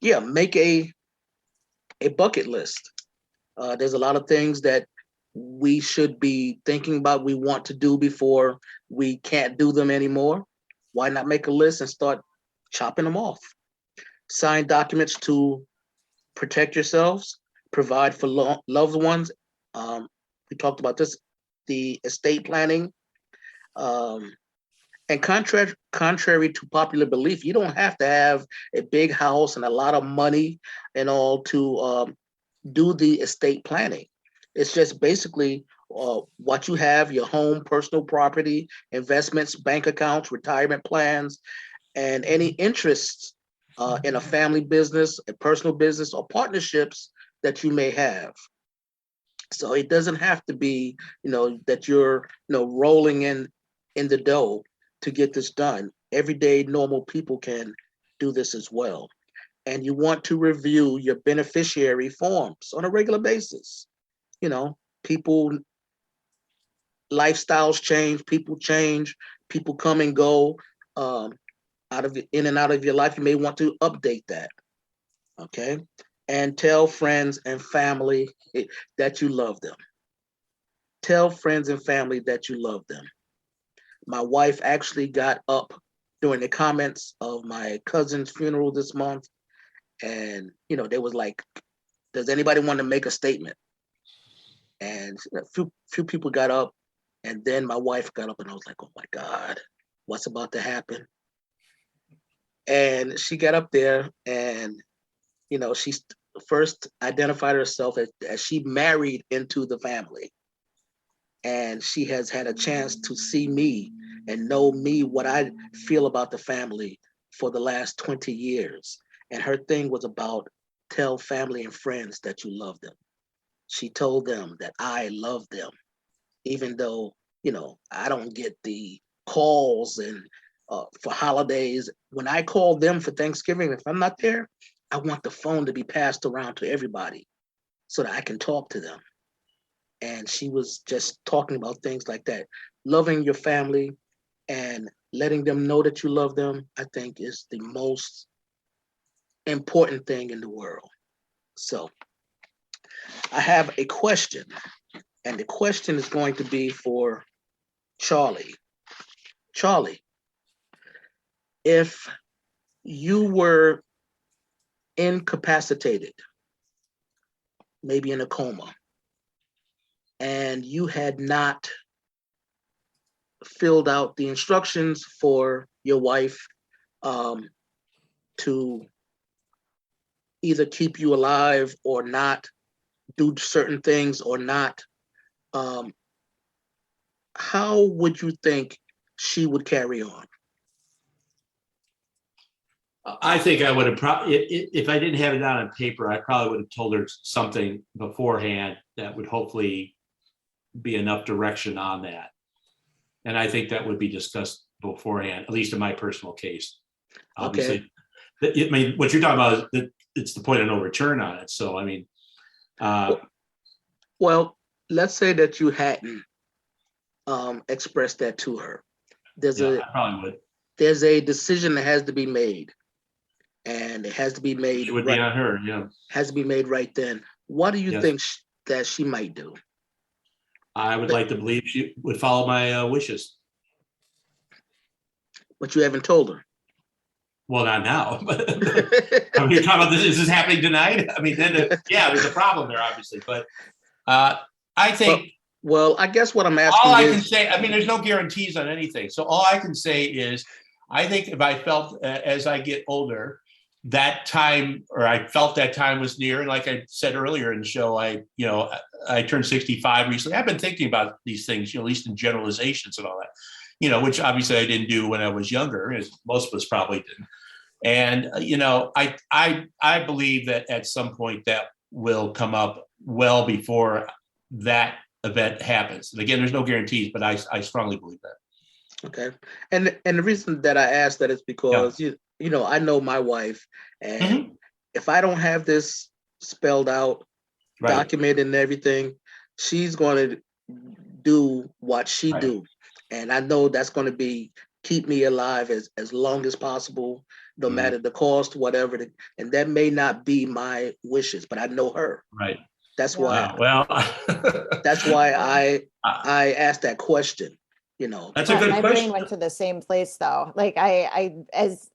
yeah, make a bucket list. There's a lot of things that we should be thinking about, we want to do before we can't do them anymore. Why not make a list and start chopping them off? Sign documents to protect yourselves, provide for loved ones. Um, we talked about this, the estate planning. Um, and contrary to popular belief, you don't have to have a big house and a lot of money and all to do the estate planning. It's just basically what you have, your home, personal property, investments, bank accounts, retirement plans, and any interests in a family business, a personal business, or partnerships that you may have. So it doesn't have to be, that you're, rolling in the dough to get this done. Everyday normal people can do this as well. And you want to review your beneficiary forms on a regular basis. You know, people, lifestyles change, people come and go, um, in and out of your life. You may want to update that. Okay. And tell friends and family that you love them. Tell friends and family that you love them. My wife actually got up during the comments of my cousin's funeral this month, and they was like, "Does anybody want to make a statement?" And a few people got up, and then my wife got up, and I was like, "Oh my God, what's about to happen?" And she got up there, and she first identified herself as she married into the family, and she has had a chance to see me and know me, what I feel about the family for the last 20 years. And her thing was about tell family and friends that you love them. She told them that I love them, even though, I don't get the calls and for holidays. When I call them for Thanksgiving, if I'm not there, I want the phone to be passed around to everybody so that I can talk to them. And she was just talking about things like that. Loving your family and letting them know that you love them, I think, is the most important thing in the world. So I have a question, and the question is going to be for Charlie. Charlie, if you were incapacitated, maybe in a coma, and you had not filled out the instructions for your wife um, to either keep you alive or not, do certain things or not, um, how would you think she would carry on? I think I would have probably, if I didn't have it down on paper, I probably would have told her something beforehand that would hopefully be enough direction on that. And I think that would be discussed beforehand, at least in my personal case. Okay. Obviously, I mean, what you're talking about is that it's the point of no return on it. So, I mean, Well, let's say that you hadn't expressed that to her. There's yeah, a I probably would. there's a decision that has to be made, and it has to be made It would be right. on her. Yeah. Has to be made right then. What do you Yes. think that she might do? I would like to believe she would follow my wishes. But you haven't told her. Well, not now. I mean, you're talking about this. Is this happening tonight? I mean, then, yeah, there's a problem there, obviously. But I well, think well, I guess what I'm all asking I can is, say, I mean, there's no guarantees on anything. So all I can say is, I think if I felt as I get older, that time, or I felt that time was near. And like I said earlier in the show, I turned 65 recently. I've been thinking about these things, at least in generalizations and all that, which obviously I didn't do when I was younger, as most of us probably didn't. And I believe that at some point that will come up well before that event happens. And again, there's no guarantees, but I strongly believe that. okay. And the reason that I asked that is Yeah. because I know my wife, and Mm-hmm. if I don't have this spelled out, Right. documented and everything, she's going to do what she Right. do. And I know that's going to be keep me alive as long as possible, no matter the cost, whatever. And that may not be my wishes, but I know her. Right. That's why. Well, That's why I asked that question. That's a good my question. brain went to the same place though. Like as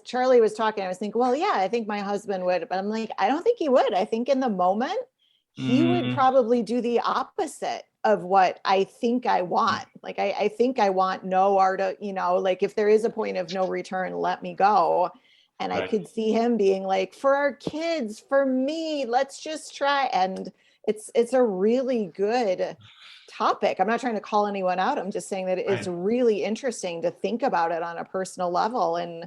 Charlie was talking, I was thinking, well, yeah, I think my husband would, but I'm like, I don't think he would. I think in the moment, he would probably do the opposite of what I think I want. Like, I think I want no art, like if there is a point of no return, let me go. And I could see him being like, for our kids, for me, let's just try. And it's a really good topic. I'm not trying to call anyone out. I'm just saying that it's really interesting to think about it on a personal level. And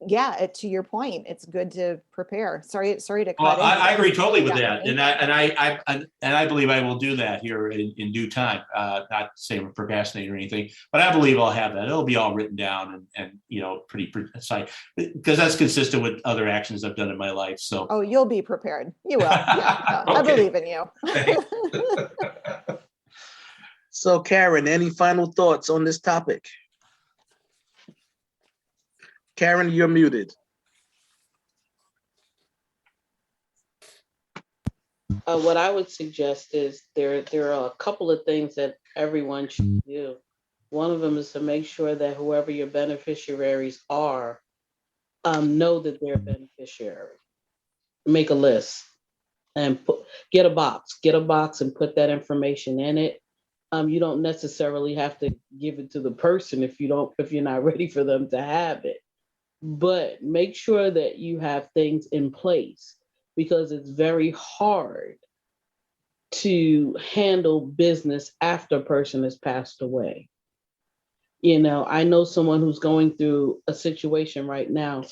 to your point, it's good to prepare. Sorry to cut. Well, I agree totally with that, and I believe I will do that here in due time. Not saying we're procrastinating or anything, but I believe I'll have that. It'll be all written down and pretty precise, because that's consistent with other actions I've done in my life. So you'll be prepared. You will. Yeah, I believe in you. So, Karen, any final thoughts on this topic? Karen, you're muted. What I would suggest is there are a couple of things that everyone should do. One of them is to make sure that whoever your beneficiaries are, know that they're a beneficiary. Make a list and get a box and put that information in it. You don't necessarily have to give it to the person if you're not ready for them to have it. But make sure that you have things in place, because it's very hard to handle business after a person has passed away. I know someone who's going through a situation right now.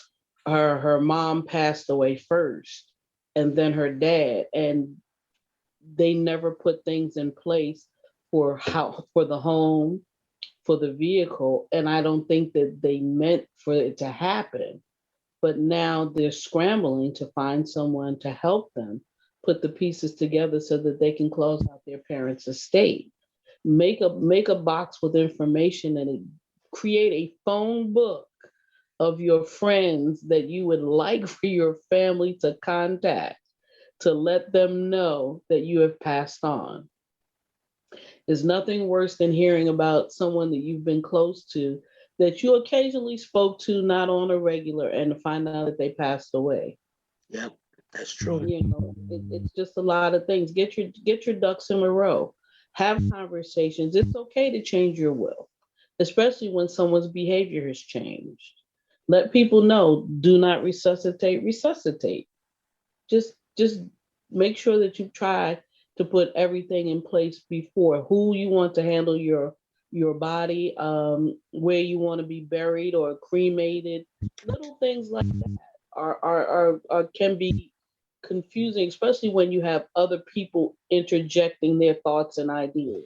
Her mom passed away first, and then her dad, and they never put things in place for the home, for the vehicle, and I don't think that they meant for it to happen. But now they're scrambling to find someone to help them put the pieces together so that they can close out their parents' estate. Make a box with information and create a phone book of your friends that you would like for your family to contact to let them know that you have passed on. There's nothing worse than hearing about someone that you've been close to, that you occasionally spoke to, not on a regular, and to find out that they passed away. Yep, that's true. It's just a lot of things. Get your ducks in a row. Have conversations. It's okay to change your will, especially when someone's behavior has changed. Let people know, do not resuscitate. Just make sure that you try to put everything in place before, who you want to handle your body, where you want to be buried or cremated. Little things like that are can be confusing, especially when you have other people interjecting their thoughts and ideas.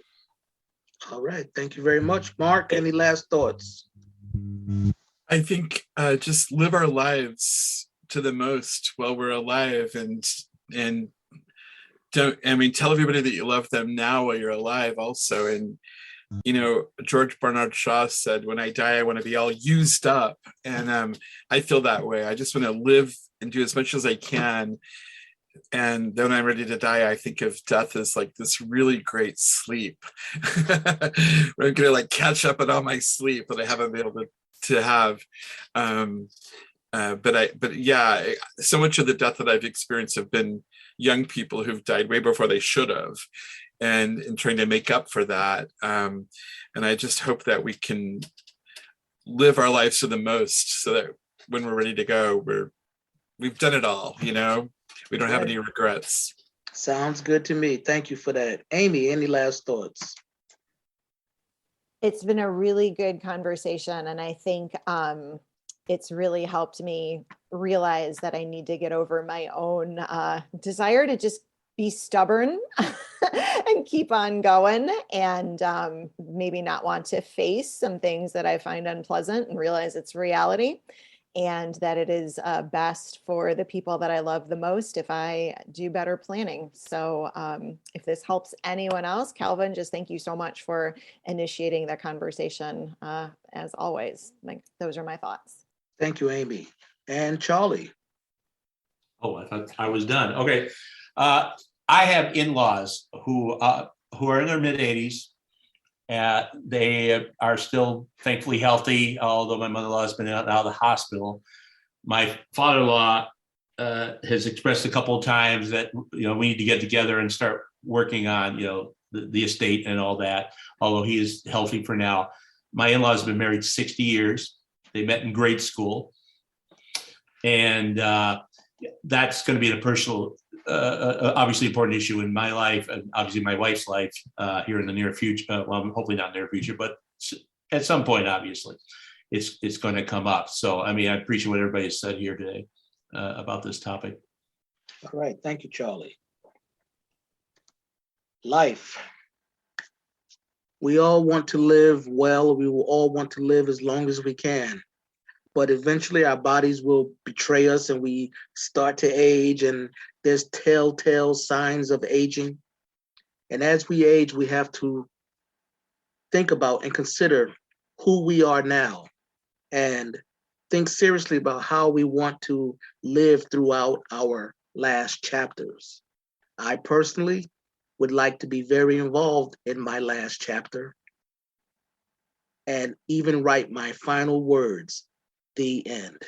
All right, thank you very much. Mark, any last thoughts? I think just live our lives to the most while we're alive, and tell everybody that you love them now while you're alive also. And George Bernard Shaw said, when I die, I want to be all used up. And I feel that way. I just want to live and do as much as I can. And then when I'm ready to die, I think of death as like this really great sleep. Where I'm going to catch up on all my sleep that I haven't been able to have. But yeah, so much of the death that I've experienced have been young people who've died way before they should have, and trying to make up for that. And I just hope that we can live our lives to the most, so that when we're ready to go, we've done it all. We don't have any regrets. Sounds good to me. Thank you for that. Amy, any last thoughts? It's been a really good conversation, and I think it's really helped me realize that I need to get over my own desire to just be stubborn and keep on going, and maybe not want to face some things that I find unpleasant and realize it's reality. and that it is best for the people that I love the most if I do better planning. So if this helps anyone else, Calvin, just thank you so much for initiating the conversation. As always, like, those are my thoughts. Thank you, Amy. And Charlie. Oh, I thought I was done. Okay. I have in-laws who are in their mid-80s. They are still thankfully healthy, although my mother-in-law has been out of the hospital. My father-in-law has expressed a couple of times that, we need to get together and start working on, the estate and all that, although he is healthy for now. My in-laws have been married 60 years. They met in grade school. And that's going to be a personal, obviously important issue in my life and obviously my wife's life here in the near future. Well, hopefully not near future, but at some point, obviously, it's going to come up. So, I appreciate what everybody has said here today about this topic. All right. Thank you, Charlie. Life. We all want to live well. We will all want to live as long as we can. But eventually our bodies will betray us and we start to age, and there's telltale signs of aging. And as we age, we have to think about and consider who we are now and think seriously about how we want to live throughout our last chapters. I personally would like to be very involved in my last chapter and even write my final words, the end.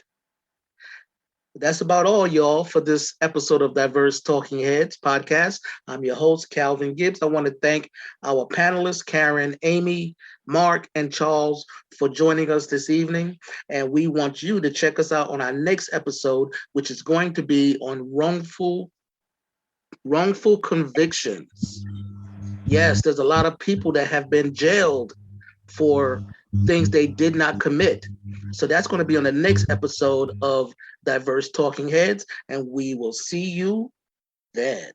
That's about all, y'all, for this episode of Diverse Talking Heads podcast. I'm your host, Calvin Gibbs. I want to thank our panelists, Karen, Amy, Mark, and Charles, for joining us this evening. And we want you to check us out on our next episode, which is going to be on wrongful convictions. Yes, there's a lot of people that have been jailed for things they did not commit. So that's going to be on the next episode of Diverse Talking Heads, and we will see you then.